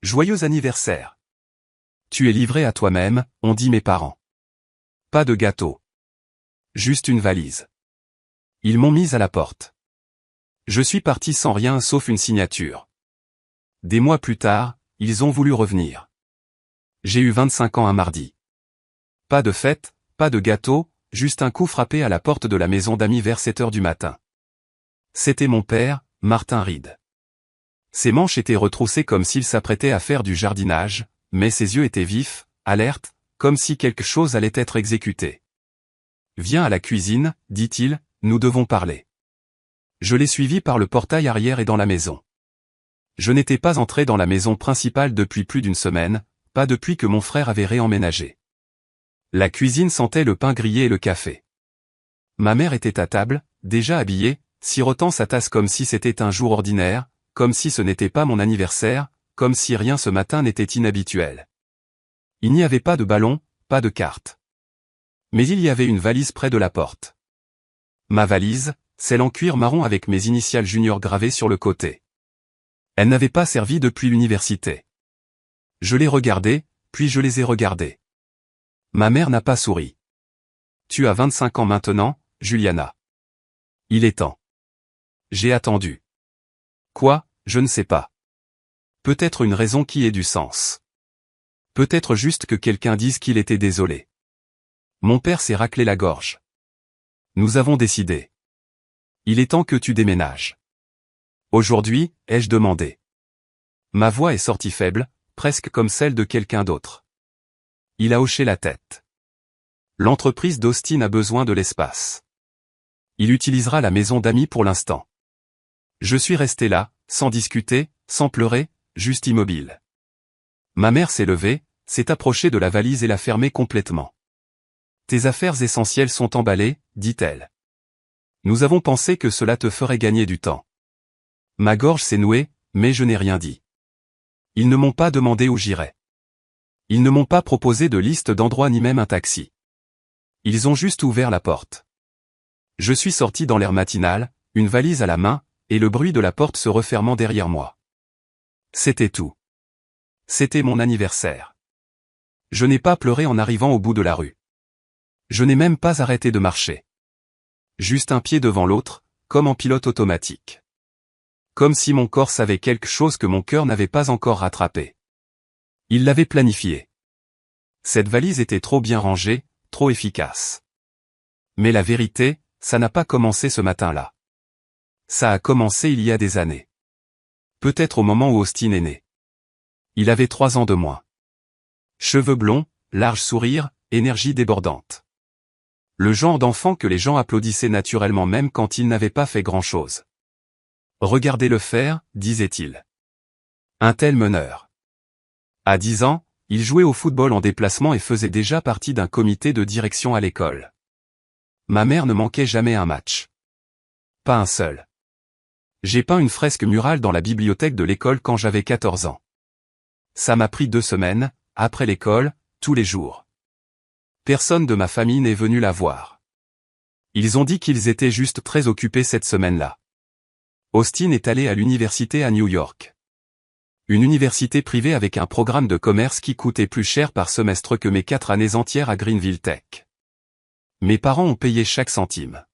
Joyeux anniversaire. Tu es livré à toi-même, ont dit mes parents. Pas de gâteau. Juste une valise. Ils m'ont mise à la porte. Je suis parti sans rien sauf une signature. Des mois plus tard, ils ont voulu revenir. J'ai eu 25 ans un mardi. Pas de fête, pas de gâteau, juste un coup frappé à la porte de la maison d'amis vers 7 heures du matin. C'était mon père, Martin Reed. Ses manches étaient retroussées comme s'il s'apprêtait à faire du jardinage, mais ses yeux étaient vifs, alertes, comme si quelque chose allait être exécuté. « Viens à la cuisine, dit-il, nous devons parler. » Je l'ai suivi par le portail arrière et dans la maison. Je n'étais pas entré dans la maison principale depuis plus d'une semaine, pas depuis que mon frère avait réemménagé. La cuisine sentait le pain grillé et le café. Ma mère était à table, déjà habillée, sirotant sa tasse comme si c'était un jour ordinaire, comme si ce n'était pas mon anniversaire, comme si rien ce matin n'était inhabituel. Il n'y avait pas de ballon, pas de cartes. Mais il y avait une valise près de la porte. Ma valise, celle en cuir marron avec mes initiales junior gravées sur le côté. Elle n'avait pas servi depuis l'université. Je l'ai regardée, puis je les ai regardées. Ma mère n'a pas souri. Tu as 25 ans maintenant, Juliana. Il est temps. J'ai attendu. Quoi, je ne sais pas. Peut-être une raison qui ait du sens. Peut-être juste que quelqu'un dise qu'il était désolé. Mon père s'est raclé la gorge. Nous avons décidé. Il est temps que tu déménages. Aujourd'hui, ai-je demandé. Ma voix est sortie faible, presque comme celle de quelqu'un d'autre. Il a hoché la tête. L'entreprise d'Austin a besoin de l'espace. Il utilisera la maison d'amis pour l'instant. Je suis resté là, sans discuter, sans pleurer, juste immobile. Ma mère s'est levée, s'est approchée de la valise et l'a fermée complètement. Tes affaires essentielles sont emballées, dit-elle. Nous avons pensé que cela te ferait gagner du temps. Ma gorge s'est nouée, mais je n'ai rien dit. Ils ne m'ont pas demandé où j'irais. Ils ne m'ont pas proposé de liste d'endroits ni même un taxi. Ils ont juste ouvert la porte. Je suis sorti dans l'air matinal, une valise à la main, et le bruit de la porte se refermant derrière moi. C'était tout. C'était mon anniversaire. Je n'ai pas pleuré en arrivant au bout de la rue. Je n'ai même pas arrêté de marcher. Juste un pied devant l'autre, comme en pilote automatique. Comme si mon corps savait quelque chose que mon cœur n'avait pas encore rattrapé. Il l'avait planifié. Cette valise était trop bien rangée, trop efficace. Mais la vérité, ça n'a pas commencé ce matin-là. Ça a commencé il y a des années. Peut-être au moment où Austin est né. Il avait 3 ans de moins. Cheveux blonds, large sourire, énergie débordante. Le genre d'enfant que les gens applaudissaient naturellement même quand il n'avait pas fait grand-chose. Regardez-le faire, disait-il. Un tel meneur. À 10 ans, il jouait au football en déplacement et faisait déjà partie d'un comité de direction à l'école. Ma mère ne manquait jamais un match. Pas un seul. J'ai peint une fresque murale dans la bibliothèque de l'école quand j'avais 14 ans. Ça m'a pris 2 semaines, après l'école, tous les jours. Personne de ma famille n'est venu la voir. Ils ont dit qu'ils étaient juste très occupés cette semaine-là. Austin est allé à l'université à New York. Une université privée avec un programme de commerce qui coûtait plus cher par semestre que mes 4 années entières à Greenville Tech. Mes parents ont payé chaque centime.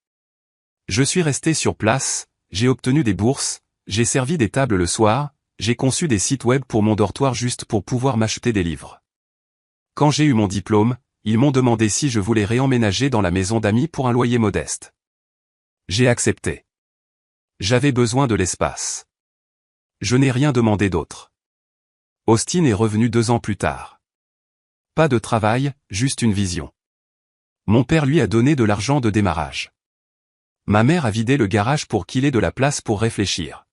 Je suis resté sur place, j'ai obtenu des bourses, j'ai servi des tables le soir, j'ai conçu des sites web pour mon dortoir juste pour pouvoir m'acheter des livres. Quand j'ai eu mon diplôme, ils m'ont demandé si je voulais réemménager dans la maison d'amis pour un loyer modeste. J'ai accepté. J'avais besoin de l'espace. Je n'ai rien demandé d'autre. Austin est revenu 2 ans plus tard. Pas de travail, juste une vision. Mon père lui a donné de l'argent de démarrage. Ma mère a vidé le garage pour qu'il ait de la place pour réfléchir.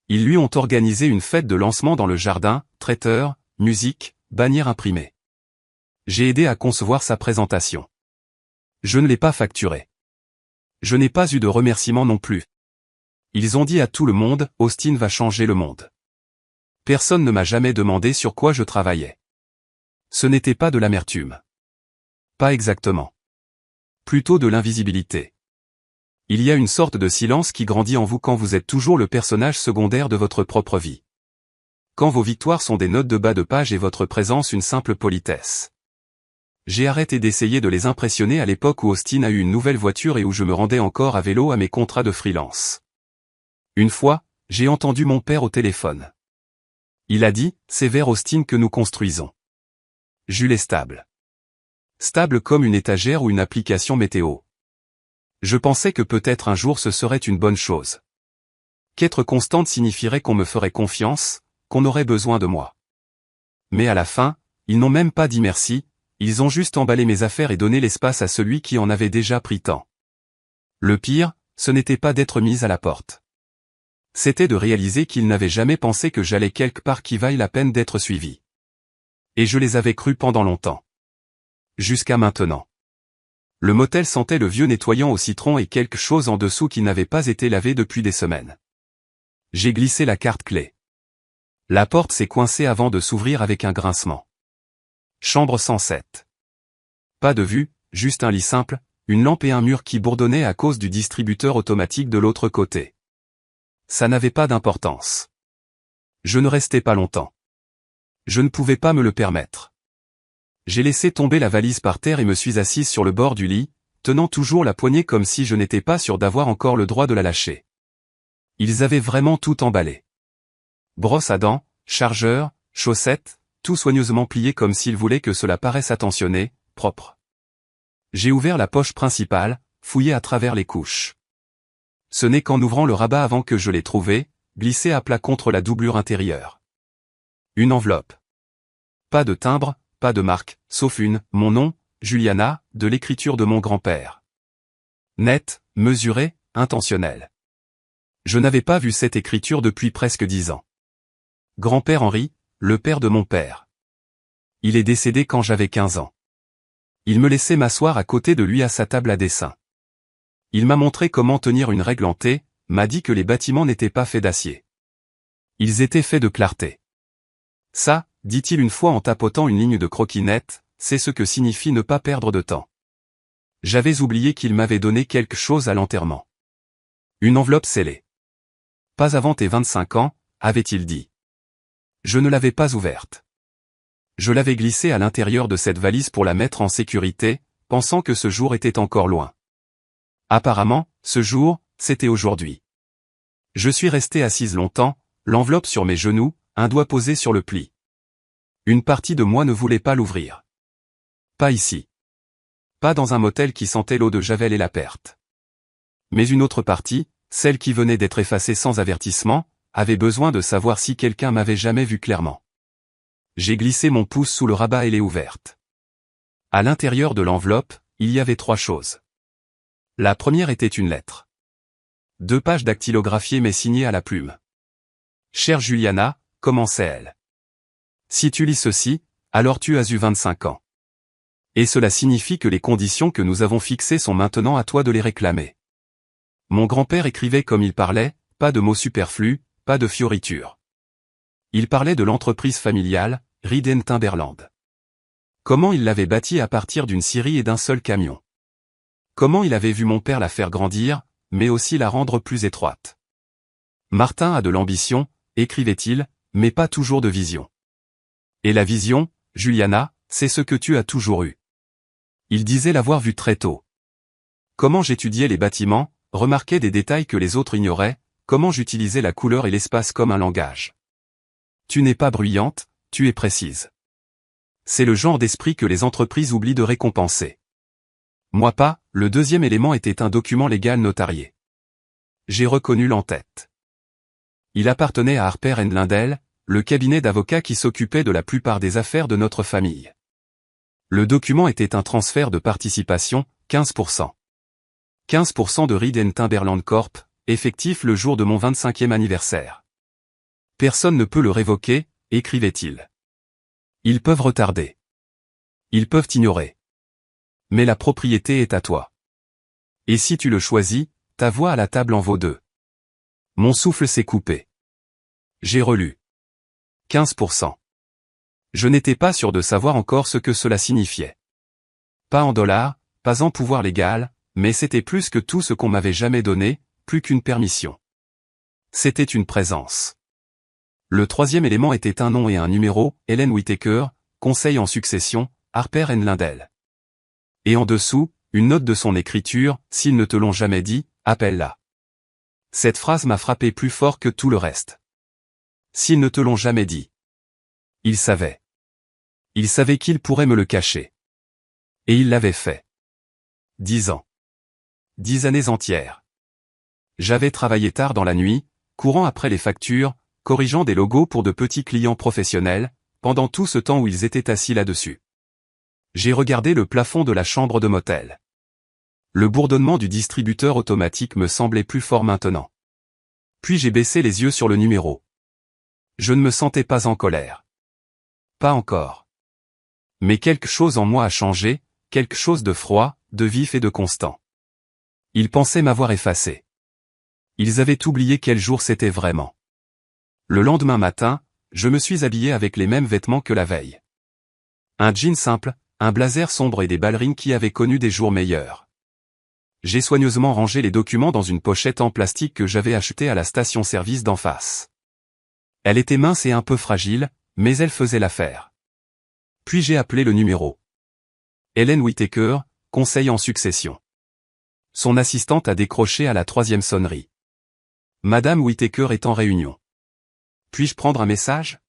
Ils lui ont organisé une fête de lancement dans le jardin, traiteur, musique, bannière imprimée. J'ai aidé à concevoir sa présentation. Je ne l'ai pas facturé. Je n'ai pas eu de remerciements non plus. Ils ont dit à tout le monde, Austin va changer le monde. Personne ne m'a jamais demandé sur quoi je travaillais. Ce n'était pas de l'amertume. Pas exactement. Plutôt de l'invisibilité. Il y a une sorte de silence qui grandit en vous quand vous êtes toujours le personnage secondaire de votre propre vie. Quand vos victoires sont des notes de bas de page et votre présence une simple politesse. J'ai arrêté d'essayer de les impressionner à l'époque où Austin a eu une nouvelle voiture et où je me rendais encore à vélo à mes contrats de freelance. Une fois, j'ai entendu mon père au téléphone. Il a dit, c'est vers Austin que nous construisons. Jules est stable. Stable comme une étagère ou une application météo. Je pensais que peut-être un jour ce serait une bonne chose. Qu'être constante signifierait qu'on me ferait confiance, qu'on aurait besoin de moi. Mais à la fin, ils n'ont même pas dit merci, ils ont juste emballé mes affaires et donné l'espace à celui qui en avait déjà pris tant. Le pire, ce n'était pas d'être mise à la porte. C'était de réaliser qu'ils n'avaient jamais pensé que j'allais quelque part qui vaille la peine d'être suivi. Et je les avais crus pendant longtemps. Jusqu'à maintenant. Le motel sentait le vieux nettoyant au citron et quelque chose en dessous qui n'avait pas été lavé depuis des semaines. J'ai glissé la carte clé. La porte s'est coincée avant de s'ouvrir avec un grincement. Chambre 107. Pas de vue, juste un lit simple, une lampe et un mur qui bourdonnaient à cause du distributeur automatique de l'autre côté. Ça n'avait pas d'importance. Je ne restais pas longtemps. Je ne pouvais pas me le permettre. J'ai laissé tomber la valise par terre et me suis assise sur le bord du lit, tenant toujours la poignée comme si je n'étais pas sûr d'avoir encore le droit de la lâcher. Ils avaient vraiment tout emballé. Brosse à dents, chargeur, chaussettes, tout soigneusement plié comme s'ils voulaient que cela paraisse attentionné, propre. J'ai ouvert la poche principale, fouillé à travers les couches. Ce n'est qu'en ouvrant le rabat avant que je l'ai trouvé, glissé à plat contre la doublure intérieure. Une enveloppe. Pas de timbre, pas de marque, sauf mon nom, Juliana, de l'écriture de mon grand-père. Net, mesuré, intentionnel. Je n'avais pas vu cette écriture depuis presque 10 ans. Grand-père Henri, le père de mon père. Il est décédé quand j'avais 15 ans. Il me laissait m'asseoir à côté de lui à sa table à dessin. Il m'a montré comment tenir une règle en T, m'a dit que les bâtiments n'étaient pas faits d'acier. Ils étaient faits de clarté. Ça, dit-il une fois en tapotant une ligne de croquis nette, c'est ce que signifie ne pas perdre de temps. J'avais oublié qu'il m'avait donné quelque chose à l'enterrement. Une enveloppe scellée. Pas avant tes 25 ans, avait-il dit. Je ne l'avais pas ouverte. Je l'avais glissée à l'intérieur de cette valise pour la mettre en sécurité, pensant que ce jour était encore loin. Apparemment, ce jour, c'était aujourd'hui. Je suis resté assise longtemps, l'enveloppe sur mes genoux, un doigt posé sur le pli. Une partie de moi ne voulait pas l'ouvrir. Pas ici. Pas dans un motel qui sentait l'eau de Javel et la perte. Mais une autre partie, celle qui venait d'être effacée sans avertissement, avait besoin de savoir si quelqu'un m'avait jamais vu clairement. J'ai glissé mon pouce sous le rabat et l'ai ouverte. À l'intérieur de l'enveloppe, il y avait 3 choses. La première était une lettre. 2 pages dactylographiées mais signées à la plume. Chère Juliana, commençait-elle. Si tu lis ceci, alors tu as eu 25 ans. Et cela signifie que les conditions que nous avons fixées sont maintenant à toi de les réclamer. Mon grand-père écrivait comme il parlait, pas de mots superflus, pas de fioritures. Il parlait de l'entreprise familiale, Reed & Timberland. Comment il l'avait bâtie à partir d'une scierie et d'un seul camion. Comment il avait vu mon père la faire grandir, mais aussi la rendre plus étroite. Martin a de l'ambition, écrivait-il, mais pas toujours de vision. Et la vision, Juliana, c'est ce que tu as toujours eu. Il disait l'avoir vu très tôt. Comment j'étudiais les bâtiments, remarquais des détails que les autres ignoraient, comment j'utilisais la couleur et l'espace comme un langage. Tu n'es pas bruyante, tu es précise. C'est le genre d'esprit que les entreprises oublient de récompenser. Moi pas, le deuxième élément était un document légal notarié. J'ai reconnu l'en-tête. Il appartenait à Harper & Lindell, le cabinet d'avocats qui s'occupait de la plupart des affaires de notre famille. Le document était un transfert de participation, 15%. 15% de Reed & Timberland Corp., effectif le jour de mon 25e anniversaire. Personne ne peut le révoquer, écrivait-il. Ils peuvent retarder. Ils peuvent ignorer. Mais la propriété est à toi. Et si tu le choisis, ta voix à la table en vaut 2. Mon souffle s'est coupé. J'ai relu. 15%. Je n'étais pas sûr de savoir encore ce que cela signifiait. Pas en dollars, pas en pouvoir légal, mais c'était plus que tout ce qu'on m'avait jamais donné, plus qu'une permission. C'était une présence. Le troisième élément était un nom et un numéro, Hélène Whittaker, conseil en succession, Harper & Lindell. Et en dessous, une note de son écriture, s'ils ne te l'ont jamais dit, appelle-la. Cette phrase m'a frappé plus fort que tout le reste. S'ils ne te l'ont jamais dit. Il savait. Il savait qu'il pourrait me le cacher. Et il l'avait fait. 10 ans. 10 années entières. J'avais travaillé tard dans la nuit, courant après les factures, corrigeant des logos pour de petits clients professionnels, pendant tout ce temps où ils étaient assis là-dessus. J'ai regardé le plafond de la chambre de motel. Le bourdonnement du distributeur automatique me semblait plus fort maintenant. Puis j'ai baissé les yeux sur le numéro. Je ne me sentais pas en colère. Pas encore. Mais quelque chose en moi a changé, quelque chose de froid, de vif et de constant. Ils pensaient m'avoir effacé. Ils avaient oublié quel jour c'était vraiment. Le lendemain matin, je me suis habillé avec les mêmes vêtements que la veille. Un jean simple, un blazer sombre et des ballerines qui avaient connu des jours meilleurs. J'ai soigneusement rangé les documents dans une pochette en plastique que j'avais achetée à la station-service d'en face. Elle était mince et un peu fragile, mais elle faisait l'affaire. Puis j'ai appelé le numéro. Hélène Whittaker, conseil en succession. Son assistante a décroché à la 3e sonnerie. Madame Whittaker est en réunion. Puis-je prendre un message?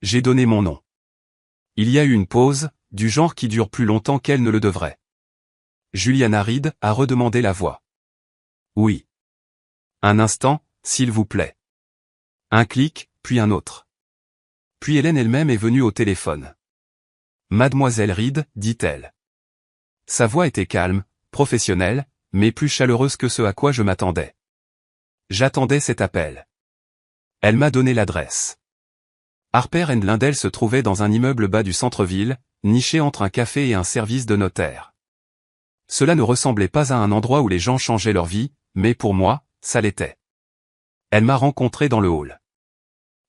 J'ai donné mon nom. Il y a eu une pause, du genre qui dure plus longtemps qu'elle ne le devrait. Juliana Reed a redemandé la voix. Oui. Un instant, s'il vous plaît. Un clic, puis un autre. Puis Hélène elle-même est venue au téléphone. Mademoiselle Reed, dit-elle. Sa voix était calme, professionnelle, mais plus chaleureuse que ce à quoi je m'attendais. J'attendais cet appel. Elle m'a donné l'adresse. Harper & Lindell se trouvait dans un immeuble bas du centre-ville, niché entre un café et un service de notaire. Cela ne ressemblait pas à un endroit où les gens changeaient leur vie, mais pour moi, ça l'était. Elle m'a rencontré dans le hall.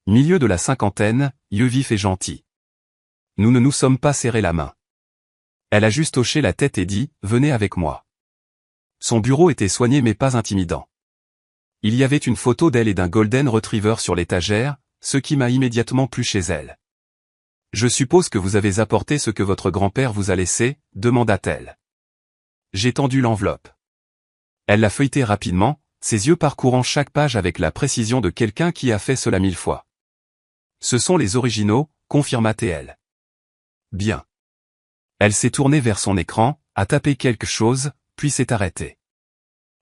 Milieu de la cinquantaine, yeux vifs et gentils. Nous ne nous sommes pas serré la main. Elle a juste hoché la tête et dit, venez avec moi. Son bureau était soigné mais pas intimidant. Il y avait une photo d'elle et d'un Golden Retriever sur l'étagère, ce qui m'a immédiatement plu chez elle. Je suppose que vous avez apporté ce que votre grand-père vous a laissé, demanda-t-elle. J'ai tendu l'enveloppe. Elle l'a feuilletée rapidement, ses yeux parcourant chaque page avec la précision de quelqu'un qui a fait cela 1000 fois. Ce sont les originaux, confirma-t-elle. Bien. Elle s'est tournée vers son écran, a tapé quelque chose, puis s'est arrêtée.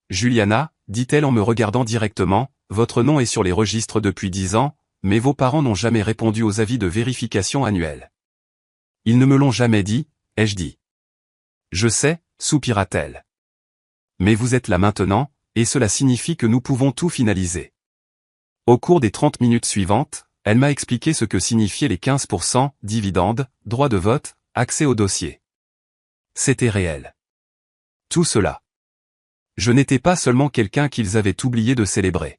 Juliana, dit-elle en me regardant directement, votre nom est sur les registres depuis 10 ans, mais vos parents n'ont jamais répondu aux avis de vérification annuels. Ils ne me l'ont jamais dit, ai-je dit. Je sais, soupira-t-elle. Mais vous êtes là maintenant, et cela signifie que nous pouvons tout finaliser. Au cours des 30 minutes suivantes, elle m'a expliqué ce que signifiaient les 15%, dividendes, droit de vote, accès au dossier. C'était réel. Tout cela. Je n'étais pas seulement quelqu'un qu'ils avaient oublié de célébrer.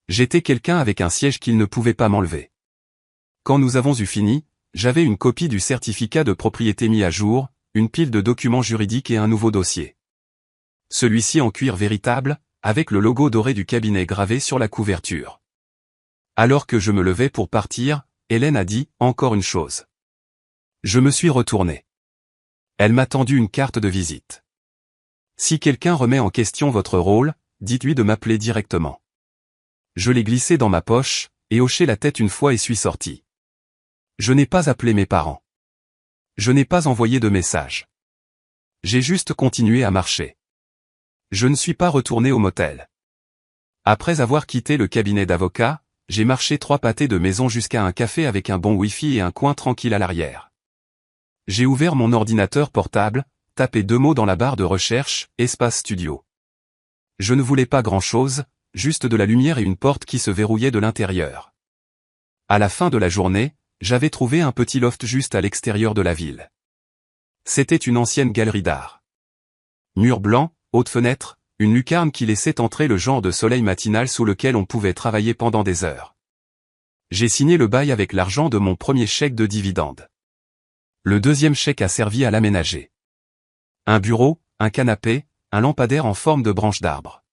J'étais quelqu'un avec un siège qu'ils ne pouvaient pas m'enlever. Quand nous avons eu fini, j'avais une copie du certificat de propriété mis à jour, une pile de documents juridiques et un nouveau dossier. Celui-ci en cuir véritable, avec le logo doré du cabinet gravé sur la couverture. Alors que je me levais pour partir, Hélène a dit, encore une chose. Je me suis retourné. Elle m'a tendu une carte de visite. Si quelqu'un remet en question votre rôle, dites-lui de m'appeler directement. Je l'ai glissé dans ma poche, et hoché la tête une fois et suis sorti. Je n'ai pas appelé mes parents. Je n'ai pas envoyé de message. J'ai juste continué à marcher. Je ne suis pas retourné au motel. Après avoir quitté le cabinet d'avocat, j'ai marché 3 pâtés de maison jusqu'à un café avec un bon wifi et un coin tranquille à l'arrière. J'ai ouvert mon ordinateur portable, tapé 2 mots dans la barre de recherche, espace studio. Je ne voulais pas grand-chose, juste de la lumière et une porte qui se verrouillait de l'intérieur. À la fin de la journée, j'avais trouvé un petit loft juste à l'extérieur de la ville. C'était une ancienne galerie d'art. Mur blanc, haute fenêtre, une lucarne qui laissait entrer le genre de soleil matinal sous lequel on pouvait travailler pendant des heures. J'ai signé le bail avec l'argent de mon premier chèque de dividende. Le deuxième chèque a servi à l'aménager. Un bureau, un canapé, un lampadaire en forme de branche d'arbre.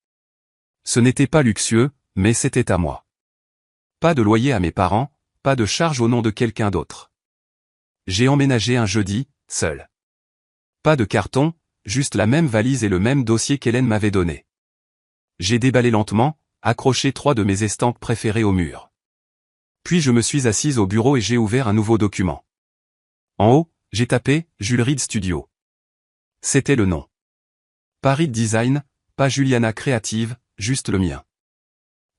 Ce n'était pas luxueux, mais c'était à moi. Pas de loyer à mes parents, pas de charge au nom de quelqu'un d'autre. J'ai emménagé un jeudi, seul. Pas de carton, juste la même valise et le même dossier qu'Hélène m'avait donné. J'ai déballé lentement, accroché 3 de mes estampes préférées au mur. Puis je me suis assise au bureau et j'ai ouvert un nouveau document. En haut, j'ai tapé « Jules Reed Studio ». C'était le nom. Pas Reed Design, pas Juliana Créative, juste le mien.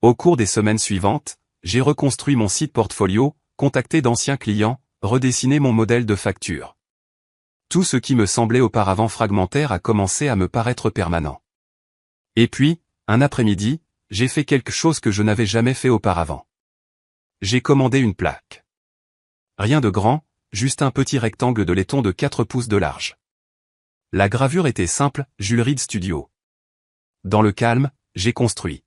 Au cours des semaines suivantes, j'ai reconstruit mon site portfolio, contacté d'anciens clients, redessiné mon modèle de facture. Tout ce qui me semblait auparavant fragmentaire a commencé à me paraître permanent. Et puis, un après-midi, j'ai fait quelque chose que je n'avais jamais fait auparavant. J'ai commandé une plaque. Rien de grand, juste un petit rectangle de laiton de 4 pouces de large. La gravure était simple, Jules Reed Studio. Dans le calme, j'ai construit.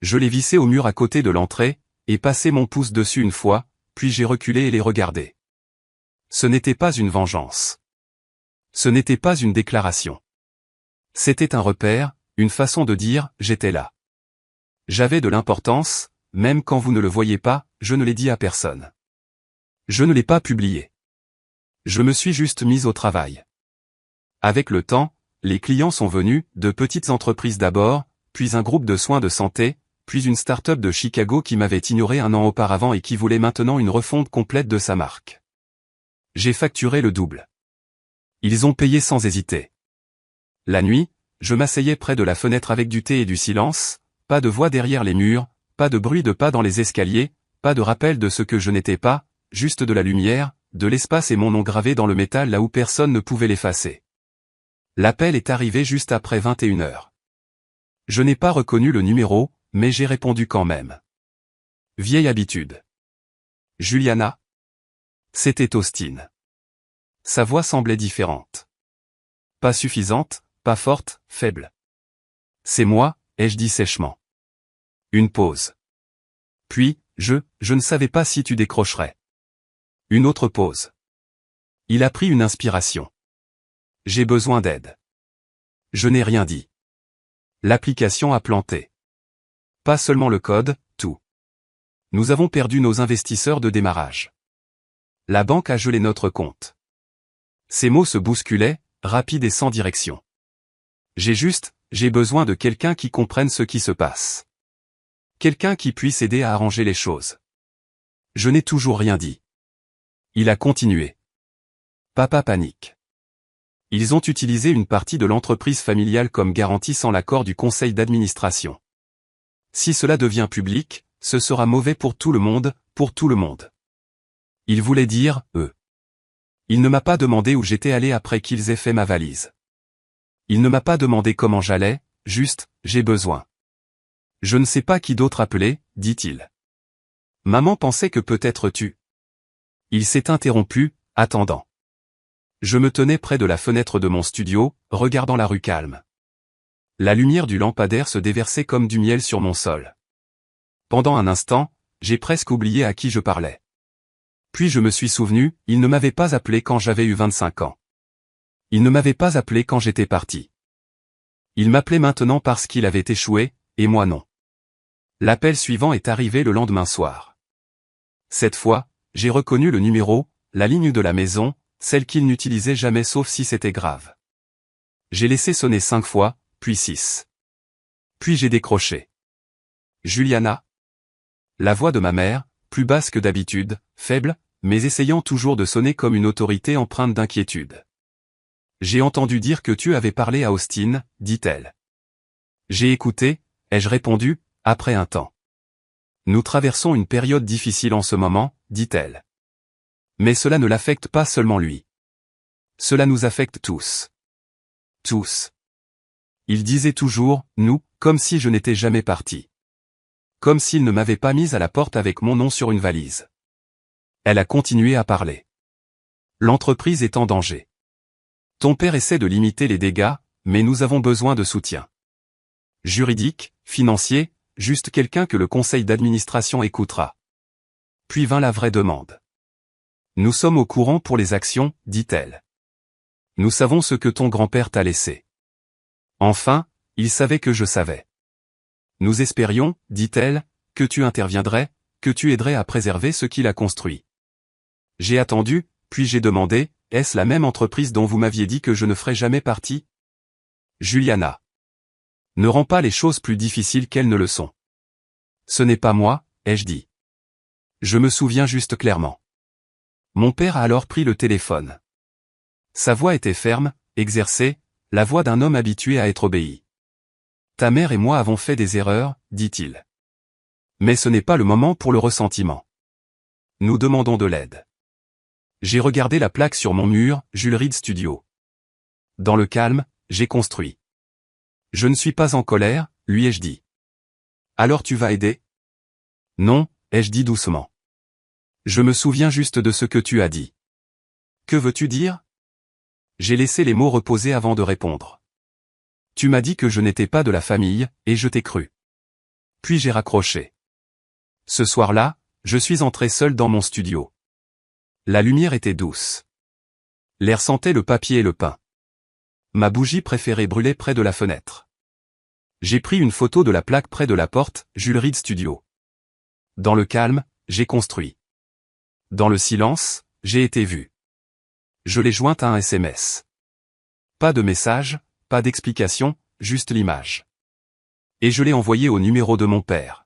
Je l'ai vissé au mur à côté de l'entrée, et passé mon pouce dessus une fois, puis j'ai reculé et les regardé. Ce n'était pas une vengeance. Ce n'était pas une déclaration. C'était un repère, une façon de dire « j'étais là ». J'avais de l'importance, même quand vous ne le voyez pas, je ne l'ai dit à personne. Je ne l'ai pas publié. Je me suis juste mise au travail. Avec le temps, les clients sont venus, de petites entreprises d'abord, puis un groupe de soins de santé, puis une start-up de Chicago qui m'avait ignoré un an auparavant et qui voulait maintenant une refonte complète de sa marque. J'ai facturé le double. Ils ont payé sans hésiter. La nuit, je m'asseyais près de la fenêtre avec du thé et du silence, pas de voix derrière les murs, pas de bruit de pas dans les escaliers, pas de rappel de ce que je n'étais pas, juste de la lumière, de l'espace et mon nom gravé dans le métal là où personne ne pouvait l'effacer. L'appel est arrivé juste après 21h. Je n'ai pas reconnu le numéro, mais j'ai répondu quand même. Vieille habitude. Juliana? C'était Austin. Sa voix semblait différente. Pas suffisante, pas forte, faible. C'est moi, ai-je dit sèchement. Une pause. Puis, je ne savais pas si tu décrocherais. Une autre pause. Il a pris une inspiration. J'ai besoin d'aide. Je n'ai rien dit. L'application a planté. Pas seulement le code, tout. Nous avons perdu nos investisseurs de démarrage. La banque a gelé notre compte. Ces mots se bousculaient, rapides et sans direction. J'ai besoin de quelqu'un qui comprenne ce qui se passe. Quelqu'un qui puisse aider à arranger les choses. Je n'ai toujours rien dit. Il a continué. Papa panique. Ils ont utilisé une partie de l'entreprise familiale comme garantie sans l'accord du conseil d'administration. Si cela devient public, ce sera mauvais pour tout le monde, pour tout le monde. Il voulait dire, eux. Il ne m'a pas demandé où j'étais allé après qu'ils aient fait ma valise. Il ne m'a pas demandé comment j'allais, juste, j'ai besoin. Je ne sais pas qui d'autre appeler, dit-il. Maman pensait que peut-être tu. Il s'est interrompu, attendant. Je me tenais près de la fenêtre de mon studio, regardant la rue calme. La lumière du lampadaire se déversait comme du miel sur mon sol. Pendant un instant, j'ai presque oublié à qui je parlais. Puis je me suis souvenu, il ne m'avait pas appelé quand j'avais eu 25 ans. Il ne m'avait pas appelé quand j'étais parti. Il m'appelait maintenant parce qu'il avait échoué, et moi non. L'appel suivant est arrivé le lendemain soir. Cette fois, j'ai reconnu le numéro, la ligne de la maison, celle qu'il n'utilisait jamais sauf si c'était grave. J'ai laissé sonner 5 fois, puis 6. Puis j'ai décroché. Juliana? La voix de ma mère, plus basse que d'habitude, faible, mais essayant toujours de sonner comme une autorité empreinte d'inquiétude. J'ai entendu dire que tu avais parlé à Austin, dit-elle. J'ai écouté, ai-je répondu, après un temps. Nous traversons une période difficile en ce moment, dit-elle. Mais cela ne l'affecte pas seulement lui. Cela nous affecte tous. Tous. Il disait toujours, nous, comme si je n'étais jamais parti. Comme s'il ne m'avait pas mise à la porte avec mon nom sur une valise. Elle a continué à parler. L'entreprise est en danger. Ton père essaie de limiter les dégâts, mais nous avons besoin de soutien. Juridique, financier, juste quelqu'un que le conseil d'administration écoutera. Puis vint la vraie demande. Nous sommes au courant pour les actions, dit-elle. Nous savons ce que ton grand-père t'a laissé. Enfin, il savait que je savais. Nous espérions, dit-elle, que tu interviendrais, que tu aiderais à préserver ce qu'il a construit. J'ai attendu, puis j'ai demandé, est-ce la même entreprise dont vous m'aviez dit que je ne ferais jamais partie? Juliana. Ne rends pas les choses plus difficiles qu'elles ne le sont. Ce n'est pas moi, ai-je dit. Je me souviens juste clairement. Mon père a alors pris le téléphone. Sa voix était ferme, exercée, la voix d'un homme habitué à être obéi. Ta mère et moi avons fait des erreurs, dit-il. Mais ce n'est pas le moment pour le ressentiment. Nous demandons de l'aide. J'ai regardé la plaque sur mon mur, Jules Reed Studio. Dans le calme, j'ai construit. Je ne suis pas en colère, lui ai-je dit. Alors tu vas aider? Non, ai-je dit doucement. Je me souviens juste de ce que tu as dit. Que veux-tu dire? J'ai laissé les mots reposer avant de répondre. Tu m'as dit que je n'étais pas de la famille, et je t'ai cru. Puis j'ai raccroché. Ce soir-là, je suis entré seul dans mon studio. La lumière était douce. L'air sentait le papier et le pain. Ma bougie préférée brûlait près de la fenêtre. J'ai pris une photo de la plaque près de la porte, Jules Reed Studio. Dans le calme, j'ai construit. Dans le silence, j'ai été vu. Je l'ai jointe à un SMS. Pas de message, pas d'explication, juste l'image. Et je l'ai envoyé au numéro de mon père.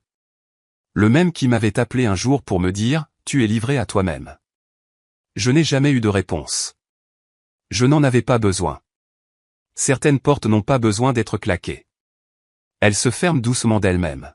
Le même qui m'avait appelé un jour pour me dire, tu es livré à toi-même. Je n'ai jamais eu de réponse. Je n'en avais pas besoin. Certaines portes n'ont pas besoin d'être claquées. Elles se ferment doucement d'elles-mêmes.